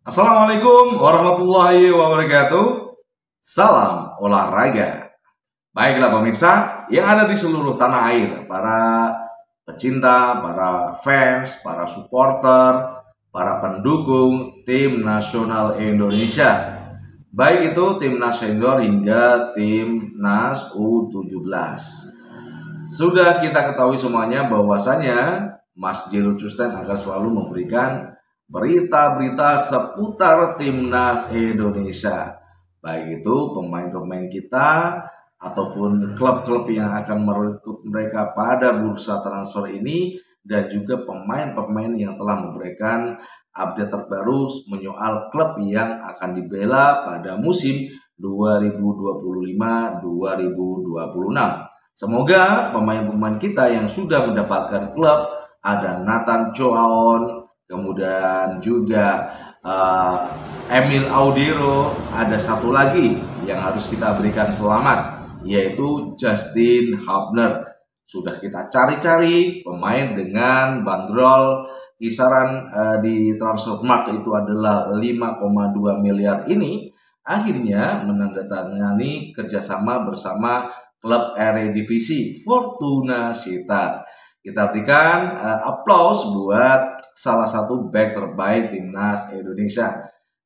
Assalamualaikum warahmatullahi wabarakatuh. Salam olahraga. Baiklah pemirsa yang ada di seluruh tanah air, para pecinta, para fans, para supporter, para pendukung tim nasional Indonesia, baik itu timnas senior hingga timnas U17. Sudah kita ketahui semuanya bahwasanya Mas Jero Custen akan selalu memberikan berita-berita seputar timnas Indonesia, baik itu pemain-pemain kita ataupun klub-klub yang akan merekrut mereka pada bursa transfer ini, dan juga pemain-pemain yang telah memberikan update terbaru menyoal klub yang akan dibela pada musim 2025-2026. Semoga pemain-pemain kita yang sudah mendapatkan klub, ada Nathan Choaon, kemudian juga Emil Audero, ada satu lagi yang harus kita berikan selamat, yaitu Justin Hubner. Sudah kita cari-cari pemain dengan bandrol kisaran di Transfermarkt itu adalah 5,2 miliar ini, akhirnya menandatangani kerjasama bersama klub Eredivisie Fortuna Sittard. Kita berikan aplaus buat salah satu back terbaik timnas Indonesia,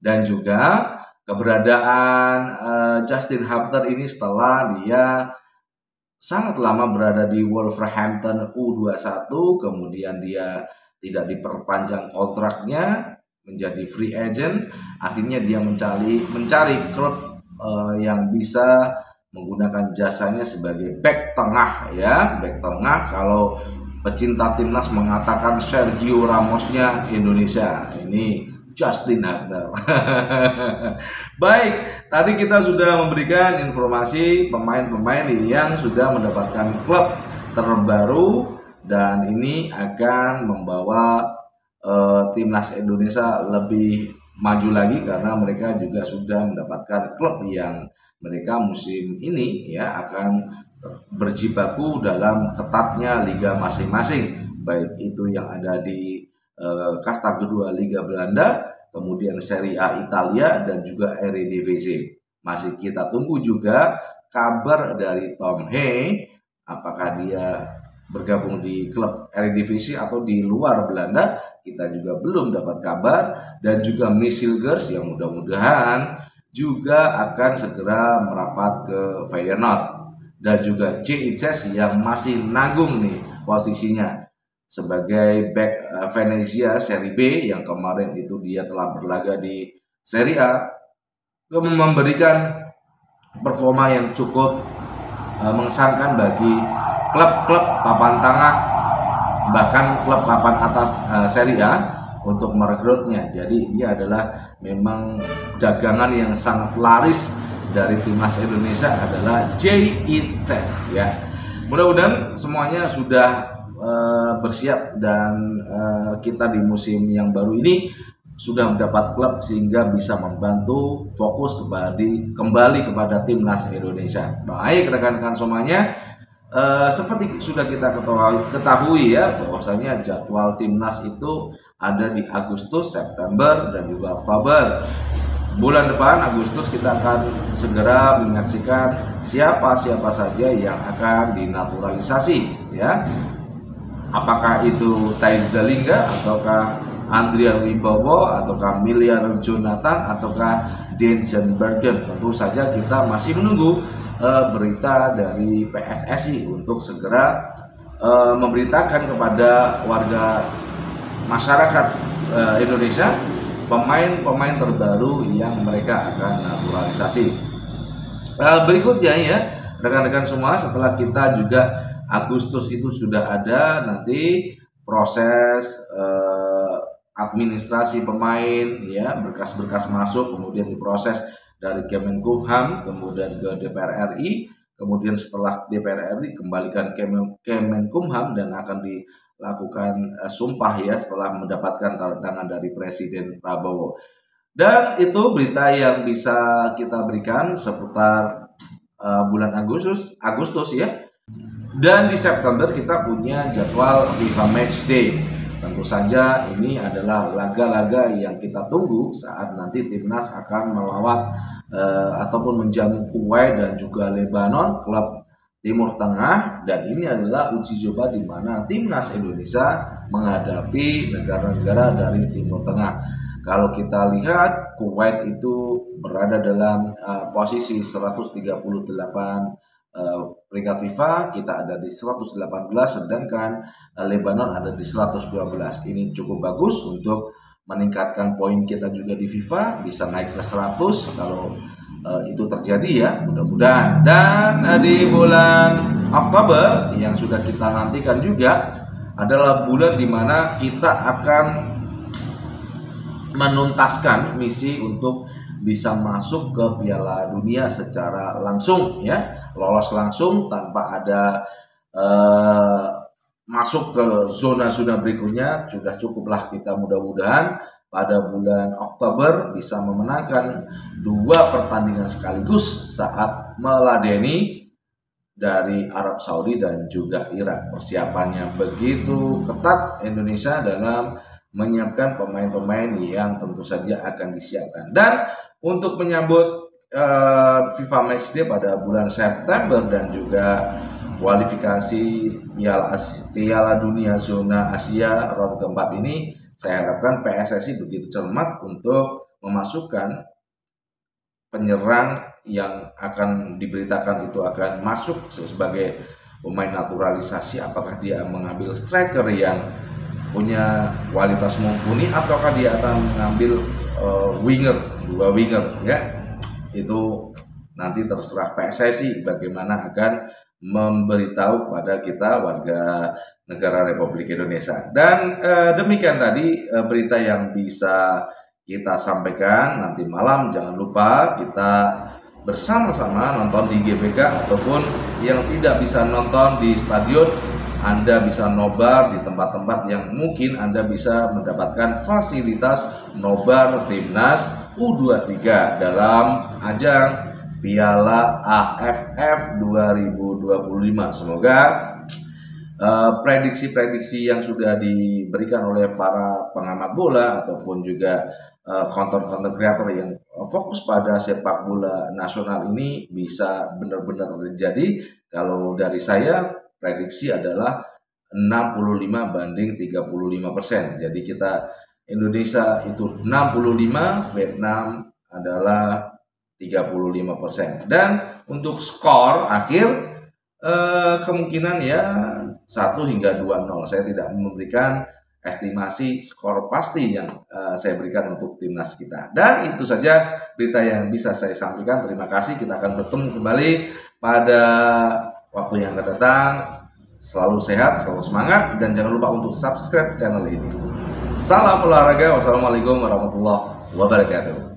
dan juga keberadaan Justin Hubner ini setelah dia sangat lama berada di Wolverhampton U21, kemudian dia tidak diperpanjang kontraknya menjadi free agent, akhirnya dia mencari klub yang bisa menggunakan jasanya sebagai back tengah, ya, back tengah. Kalau pecinta timnas mengatakan Sergio Ramosnya Indonesia, ini Justin Hubner. Baik, tadi kita sudah memberikan informasi pemain-pemain yang sudah mendapatkan klub terbaru, dan ini akan membawa timnas Indonesia lebih maju lagi karena mereka juga sudah mendapatkan klub yang mereka musim ini ya akan berjibaku dalam ketatnya liga masing-masing, baik itu yang ada di kasta kedua Liga Belanda, kemudian Serie A Italia, dan juga Eredivisie. Masih kita tunggu juga kabar dari Tom Hey, apakah dia bergabung di klub Eredivisie atau di luar Belanda, kita juga belum dapat kabar. Dan juga Michels yang mudah-mudahan juga akan segera merapat ke Feyenoord, dan juga J.I.C.S yang masih nanggung nih posisinya sebagai back Venezia Serie B, yang kemarin itu dia telah berlaga di Serie A, memberikan performa yang cukup mengesankan bagi klub-klub papan tengah, bahkan klub papan atas Serie A untuk merekrutnya. Jadi dia adalah memang dagangan yang sangat laris dari timnas Indonesia adalah J.I.C.S ya. Mudah-mudahan semuanya sudah bersiap, dan kita di musim yang baru ini sudah mendapat klub sehingga bisa membantu fokus kembali kepada timnas Indonesia. Baik rekan-rekan semuanya, seperti sudah kita ketahui ya, bahwasanya jadwal timnas itu ada di Agustus, September, dan juga Oktober. Bulan depan Agustus kita akan segera menyaksikan siapa saja yang akan dinaturalisasi ya. Apakah itu Thijs Dallinga, ataukah Andrian Wibowo, ataukah Miliar Jonathan, ataukah Denzen Bergen. Tentu saja kita masih menunggu berita dari PSSI untuk segera memberitakan kepada warga masyarakat Indonesia pemain-pemain terbaru yang mereka akan naturalisasi. Berikutnya ya rekan-rekan semua, setelah kita juga Agustus itu sudah ada nanti proses administrasi pemain ya, berkas-berkas masuk, kemudian diproses dari Kemenkumham, kemudian ke DPR RI, kemudian setelah DPR RI kembalikan Kemenkumham, dan akan dilakukan sumpah ya setelah mendapatkan tanda tangan dari Presiden Prabowo. Dan itu berita yang bisa kita berikan seputar bulan Agustus ya. Dan di September kita punya jadwal FIFA Matchday. Tentu saja ini adalah laga-laga yang kita tunggu saat nanti timnas akan melawat ataupun menjamu Kuwait dan juga Lebanon, klub Timur Tengah, dan ini adalah uji coba di mana timnas Indonesia menghadapi negara-negara dari Timur Tengah. Kalau kita lihat, Kuwait itu berada dalam posisi 138 peringkat FIFA, kita ada di 118, sedangkan Lebanon ada di 112. Ini cukup bagus untuk meningkatkan poin kita juga di FIFA, bisa naik ke 100 kalau itu terjadi ya, mudah-mudahan. Dan di bulan Oktober yang sudah kita nantikan juga adalah bulan dimana kita akan menuntaskan misi untuk bisa masuk ke Piala Dunia secara langsung ya, lolos langsung tanpa ada masuk ke zona-zona berikutnya. Sudah cukuplah kita mudah-mudahan pada bulan Oktober bisa memenangkan 2 pertandingan sekaligus saat meladeni dari Arab Saudi dan juga Irak. Persiapannya begitu ketat Indonesia dalam menyiapkan pemain-pemain yang tentu saja akan disiapkan. Dan untuk menyambut FIFA Matchday pada bulan September dan juga kualifikasi Piala Dunia zona Asia round keempat ini, saya harapkan PSSI begitu cermat untuk memasukkan penyerang yang akan diberitakan itu akan masuk sebagai pemain naturalisasi. Apakah dia mengambil striker yang punya kualitas mumpuni ataukah dia akan mengambil winger, 2 winger ya. Itu nanti terserah PSSI bagaimana akan memberitahu kepada kita warga negara Republik Indonesia. Dan demikian tadi berita yang bisa kita sampaikan. Nanti malam jangan lupa kita bersama-sama nonton di GBK, ataupun yang tidak bisa nonton di stadion, Anda bisa nobar di tempat-tempat yang mungkin Anda bisa mendapatkan fasilitas nobar timnas U23 dalam ajang Piala AFF 2025. Semoga prediksi-prediksi yang sudah diberikan oleh para pengamat bola ataupun juga konten-konten kreator yang fokus pada sepak bola nasional ini bisa benar-benar terjadi. Kalau dari saya, prediksi adalah 65 banding 35%. Jadi kita Indonesia itu 65, Vietnam adalah 35%. Dan untuk skor akhir kemungkinan ya 1 hingga 2-0. Saya tidak memberikan estimasi skor pasti yang saya berikan untuk timnas kita. Dan itu saja berita yang bisa saya sampaikan. Terima kasih. Kita akan bertemu kembali pada waktu yang akan datang. Selalu sehat, selalu semangat, dan jangan lupa untuk subscribe channel ini. Salam olahraga. Wassalamualaikum warahmatullahi wabarakatuh.